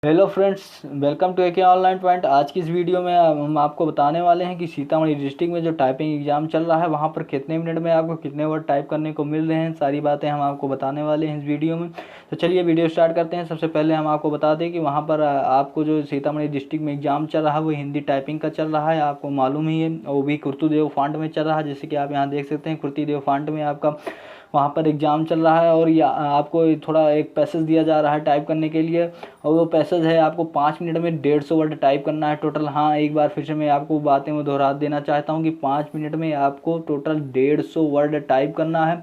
Hello friends, welcome to AK online point. आज की इस वीडियो में हम आपको बताने वाले हैं कि सीतामढ़ी डिस्ट्रिक्ट में जो टाइपिंग एग्ज़ाम चल रहा है वहाँ पर कितने मिनट में आपको कितने वर्ड टाइप करने को मिल रहे हैं, सारी बातें हम आपको बताने वाले हैं इस वीडियो में। तो चलिए वीडियो स्टार्ट करते हैं। सबसे पहले हम आपको बता दें कि वहाँ पर आपको जो सीतामढ़ी डिस्ट्रिक्ट में एग्ज़ाम चल रहा है वो हिंदी टाइपिंग का चल रहा है, आपको मालूम ही है। वो भी कुर्तुदेव फॉन्ट में चल रहा है, जैसे कि आप यहाँ देख सकते हैं कुर्तुदेव फॉन्ट में आपका वहाँ पर एग्ज़ाम चल रहा है। और या आपको थोड़ा एक पैसेज दिया जा रहा है टाइप करने के लिए, और वो पैसेज है आपको 5 मिनट में 150 वर्ड टाइप करना है टोटल। हाँ, एक बार फिर से मैं आपको बातें में दोहरा देना चाहता हूँ कि 5 मिनट में आपको टोटल 150 वर्ड टाइप करना है।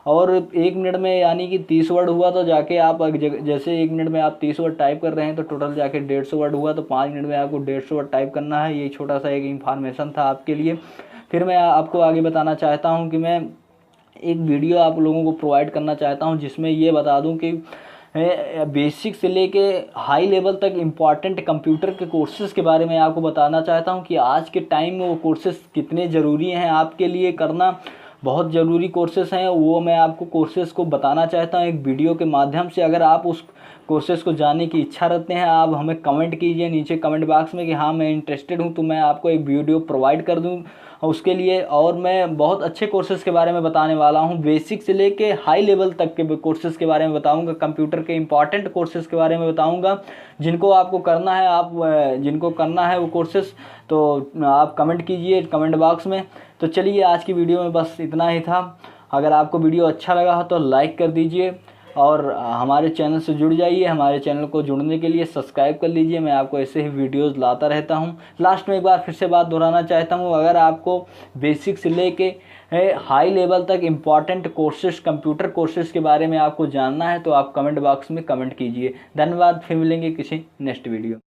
और 1 मिनट में यानी कि 30 वर्ड हुआ तो जाके आप जैसे 1 मिनट में आप 30 वर्ड टाइप कर रहे हैं तो टोटल जाके 150 वर्ड हुआ, तो 5 मिनट में आपको 150 वर्ड टाइप करना है। ये छोटा सा एक इन्फॉर्मेशन था आपके लिए। फिर मैं आपको आगे बताना चाहता हूँ कि मैं एक वीडियो आप लोगों को प्रोवाइड करना चाहता हूं जिसमें ये बता दूं कि बेसिक से लेके हाई लेवल तक इम्पॉर्टेंट कंप्यूटर के कोर्सेज़ के बारे में आपको बताना चाहता हूं कि आज के टाइम में वो कोर्सेज़ कितने ज़रूरी हैं आपके लिए करना। बहुत ज़रूरी कोर्सेज़ हैं वो, मैं आपको कोर्सेज़ को बताना चाहता हूं एक वीडियो के माध्यम से। अगर आप उस कोर्सेज़ को जानने की इच्छा रखते हैं, आप हमें कमेंट कीजिए नीचे कमेंट बॉक्स में कि हाँ मैं इंटरेस्टेड हूँ, तो मैं आपको एक वीडियो प्रोवाइड कर दूँ उसके लिए। और मैं बहुत अच्छे कोर्सेज़ के बारे में बताने वाला हूं, बेसिक से लेके हाई लेवल तक के कोर्सेज़ के बारे में बताऊंगा, कंप्यूटर के इंपॉर्टेंट कोर्सेज़ के बारे में बताऊंगा जिनको आपको करना है। आप जिनको करना है वो कोर्सेज़, तो आप कमेंट कीजिए कमेंट बॉक्स में। तो चलिए आज की वीडियो में बस इतना ही था। अगर आपको वीडियो अच्छा लगा हो तो लाइक कर दीजिए और हमारे चैनल से जुड़ जाइए। हमारे चैनल को जुड़ने के लिए सब्सक्राइब कर लीजिए, मैं आपको ऐसे ही वीडियोस लाता रहता हूं। लास्ट में एक बार फिर से बात दोहराना चाहता हूं, अगर आपको बेसिक से लेके हाई लेवल तक इम्पॉर्टेंट कोर्सेज कंप्यूटर कोर्सेज के बारे में आपको जानना है तो आप कमेंट बॉक्स में कमेंट कीजिए। धन्यवाद, फिर मिलेंगे किसी नेक्स्ट वीडियो।